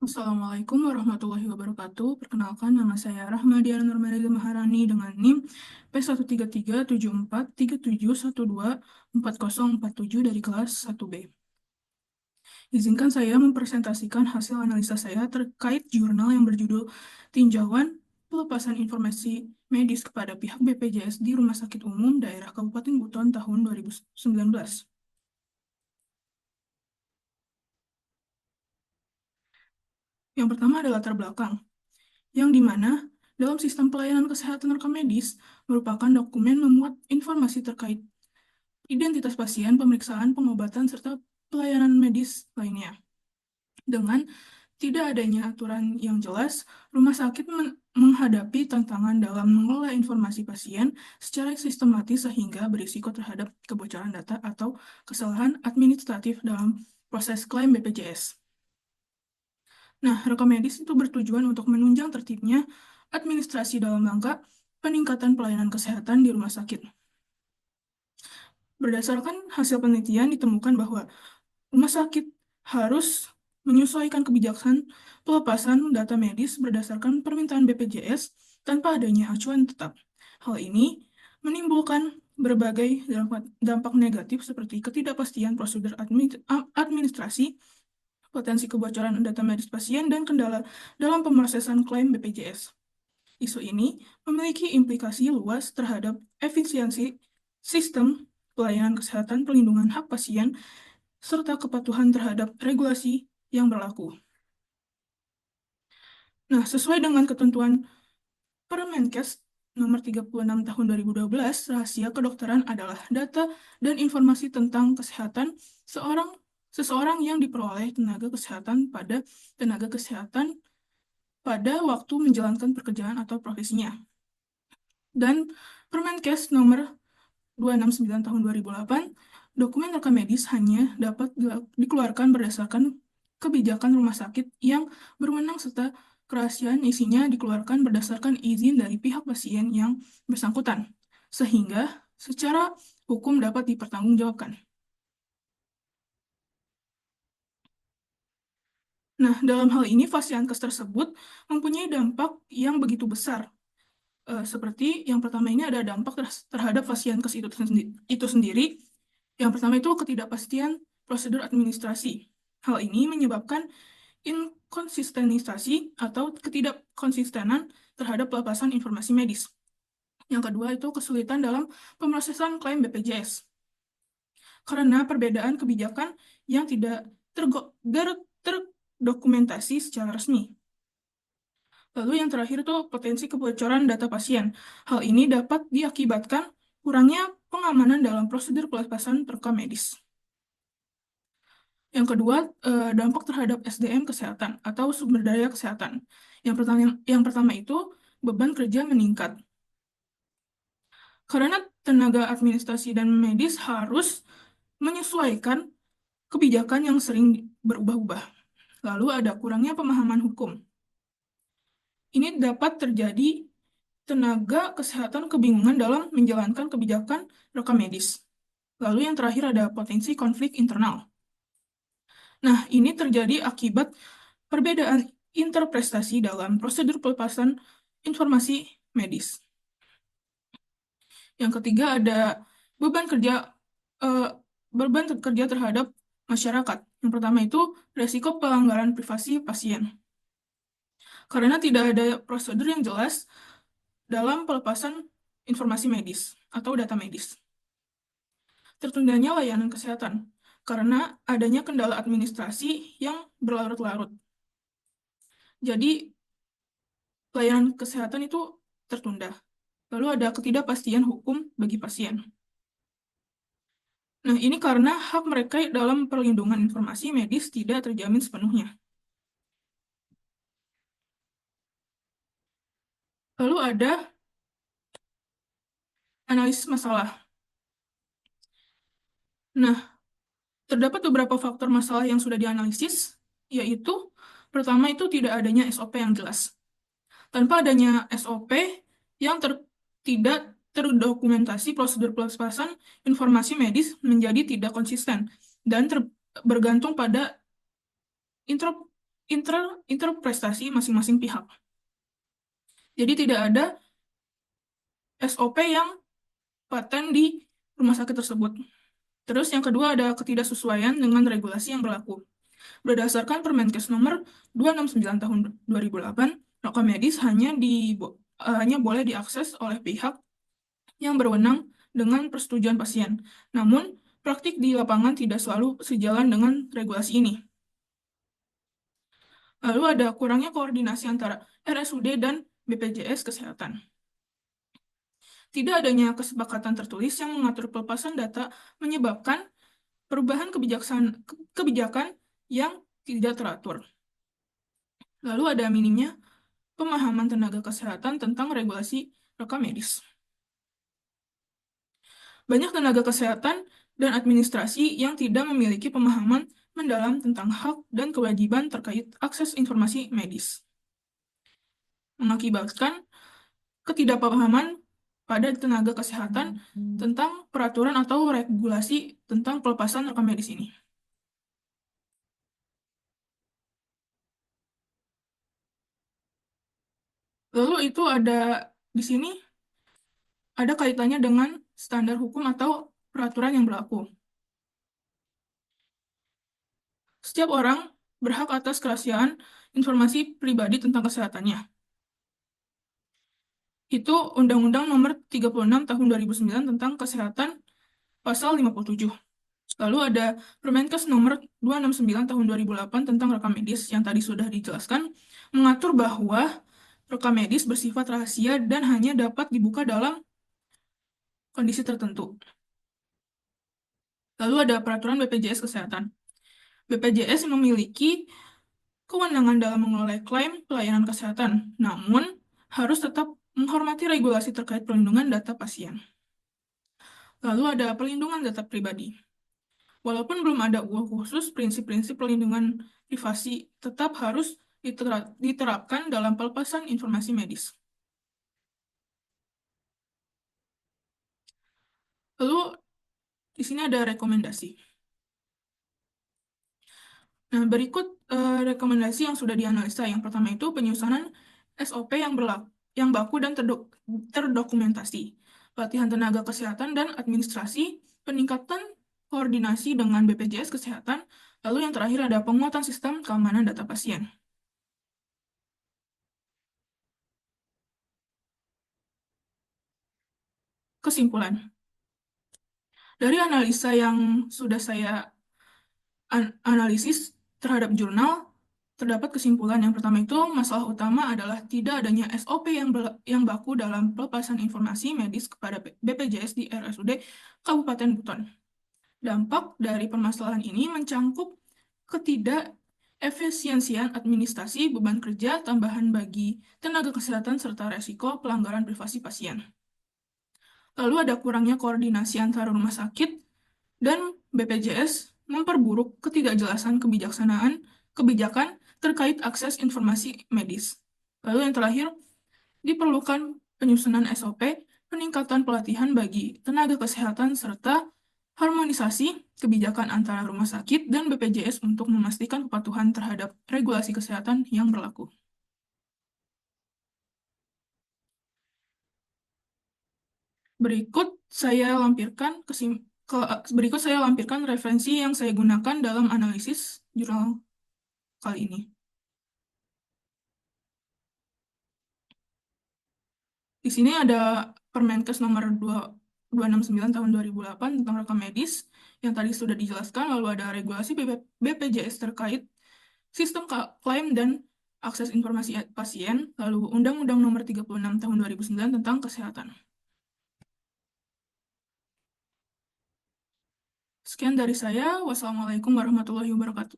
Assalamualaikum warahmatullahi wabarakatuh. Perkenalkan, nama saya Rahmadiana Nurmeriza Maharani dengan NIM P1337477124047 dari kelas 1B. Izinkan saya mempresentasikan hasil analisa saya terkait jurnal yang berjudul Tinjauan Pelepasan Informasi Medis kepada Pihak BPJS di Rumah Sakit Umum Daerah Kabupaten Buton tahun 2019. Yang pertama adalah latar belakang, yang dimana dalam sistem pelayanan kesehatan rekam medis merupakan dokumen memuat informasi terkait identitas pasien, pemeriksaan, pengobatan, serta pelayanan medis lainnya. Dengan tidak adanya aturan yang jelas, rumah sakit menghadapi tantangan dalam mengelola informasi pasien secara sistematis sehingga berisiko terhadap kebocoran data atau kesalahan administratif dalam proses klaim BPJS. Nah, rekam medis itu bertujuan untuk menunjang tertibnya administrasi dalam rangka peningkatan pelayanan kesehatan di rumah sakit. Berdasarkan hasil penelitian ditemukan bahwa rumah sakit harus menyesuaikan kebijakan pelepasan data medis berdasarkan permintaan BPJS tanpa adanya acuan tetap. Hal ini menimbulkan berbagai dampak negatif seperti ketidakpastian prosedur administrasi, potensi kebocoran data medis pasien, dan kendala dalam pemrosesan klaim BPJS. Isu ini memiliki implikasi luas terhadap efisiensi sistem pelayanan kesehatan, pelindungan hak pasien, serta kepatuhan terhadap regulasi yang berlaku. Nah, sesuai dengan ketentuan Permenkes nomor 36 tahun 2012, rahasia kedokteran adalah data dan informasi tentang kesehatan seseorang yang diperoleh tenaga kesehatan pada waktu menjalankan pekerjaan atau profesinya. Dan Permenkes nomor 269 tahun 2008, dokumen rekam medis hanya dapat dikeluarkan berdasarkan kebijakan rumah sakit yang berwenang serta kerahasiaan isinya dikeluarkan berdasarkan izin dari pihak pasien yang bersangkutan, sehingga secara hukum dapat dipertanggungjawabkan. Nah, dalam hal ini Fasiankes tersebut mempunyai dampak yang begitu besar. Seperti yang pertama ini ada dampak terhadap Fasiankes itu sendiri. Yang pertama itu ketidakpastian prosedur administrasi. Hal ini menyebabkan inkonsistenisasi atau ketidakkonsistenan terhadap pelepasan informasi medis. Yang kedua itu kesulitan dalam pemrosesan klaim BPJS. Karena perbedaan kebijakan yang tidak terdokumentasi secara resmi. Lalu yang terakhir itu potensi kebocoran data pasien. Hal ini dapat diakibatkan kurangnya pengamanan dalam prosedur pelepasan rekam medis. Yang kedua, dampak terhadap SDM kesehatan atau sumber daya kesehatan. Yang pertama itu beban kerja meningkat. Karena tenaga administrasi dan medis harus menyesuaikan kebijakan yang sering berubah-ubah. Lalu ada kurangnya pemahaman hukum. Ini dapat terjadi tenaga kesehatan kebingungan dalam menjalankan kebijakan rekam medis. Lalu yang terakhir ada potensi konflik internal. Nah, ini terjadi akibat perbedaan interpretasi dalam prosedur pelepasan informasi medis. Yang ketiga ada beban kerja eh, beban kerja terhadap masyarakat. Yang pertama itu resiko pelanggaran privasi pasien. Karena tidak ada prosedur yang jelas dalam pelepasan informasi medis atau data medis. Tertundanya layanan kesehatan karena adanya kendala administrasi yang berlarut-larut. Jadi, layanan kesehatan itu tertunda. Lalu ada ketidakpastian hukum bagi pasien. Nah, ini karena hak mereka dalam perlindungan informasi medis tidak terjamin sepenuhnya. Lalu ada analisis masalah. Nah, terdapat beberapa faktor masalah yang sudah dianalisis, yaitu pertama itu tidak adanya SOP yang jelas. Tanpa adanya SOP yang tidak terdokumentasi, prosedur pelepasan informasi medis menjadi tidak konsisten dan bergantung pada interpretasi masing-masing pihak. Jadi tidak ada SOP yang paten di rumah sakit tersebut. Terus yang kedua ada ketidaksesuaian dengan regulasi yang berlaku. Berdasarkan Permenkes nomor 269 tahun 2008, rekam medis hanya boleh diakses oleh pihak yang berwenang dengan persetujuan pasien. Namun, praktik di lapangan tidak selalu sejalan dengan regulasi ini. Lalu ada kurangnya koordinasi antara RSUD dan BPJS Kesehatan. Tidak adanya kesepakatan tertulis yang mengatur pelepasan data menyebabkan perubahan kebijakan yang tidak teratur. Lalu ada minimnya pemahaman tenaga kesehatan tentang regulasi rekam medis. Banyak tenaga kesehatan dan administrasi yang tidak memiliki pemahaman mendalam tentang hak dan kewajiban terkait akses informasi medis, mengakibatkan ketidakpahaman pada tenaga kesehatan tentang peraturan atau regulasi tentang pelepasan rekam medis ini. Lalu itu ada di sini ada kaitannya dengan standar hukum atau peraturan yang berlaku. Setiap orang berhak atas kerahasiaan informasi pribadi tentang kesehatannya. Itu Undang-Undang Nomor 36 Tahun 2009 tentang Kesehatan Pasal 57. Lalu ada Permenkes Nomor 269 Tahun 2008 tentang rekam medis yang tadi sudah dijelaskan, mengatur bahwa rekam medis bersifat rahasia dan hanya dapat dibuka dalam kondisi tertentu. Lalu ada Peraturan BPJS Kesehatan. BPJS memiliki kewenangan dalam mengelola klaim pelayanan kesehatan, namun harus tetap menghormati regulasi terkait perlindungan data pasien. Lalu ada perlindungan data pribadi. Walaupun belum ada UU khusus, prinsip-prinsip perlindungan privasi tetap harus diterapkan dalam pelepasan informasi medis. Lalu di sini ada rekomendasi. Nah, berikut rekomendasi yang sudah dianalisa. Yang pertama itu penyusunan SOP yang baku dan terdokumentasi, pelatihan tenaga kesehatan dan administrasi, peningkatan koordinasi dengan BPJS Kesehatan, lalu yang terakhir ada penguatan sistem keamanan data pasien. Kesimpulan, dari analisa yang sudah saya analisis terhadap jurnal, terdapat kesimpulan yang pertama itu masalah utama adalah tidak adanya SOP yang baku dalam pelepasan informasi medis kepada BPJS di RSUD Kabupaten Buton. Dampak dari permasalahan ini mencangkup ketidakefisiensian administrasi, beban kerja tambahan bagi tenaga kesehatan, serta resiko pelanggaran privasi pasien. Lalu ada kurangnya koordinasi antara rumah sakit dan BPJS memperburuk ketidakjelasan kebijakan terkait akses informasi medis. Lalu yang terakhir, diperlukan penyusunan SOP, peningkatan pelatihan bagi tenaga kesehatan, serta harmonisasi kebijakan antara rumah sakit dan BPJS untuk memastikan kepatuhan terhadap regulasi kesehatan yang berlaku. Berikut saya lampirkan berikut saya lampirkan referensi yang saya gunakan dalam analisis jurnal kali ini. Di sini ada Permenkes nomor 269 tahun 2008 tentang rekam medis yang tadi sudah dijelaskan, lalu ada regulasi BPJS terkait sistem klaim dan akses informasi pasien, lalu Undang-Undang nomor 36 tahun 2009 tentang kesehatan. Sekian dari saya. Wassalamualaikum warahmatullahi wabarakatuh.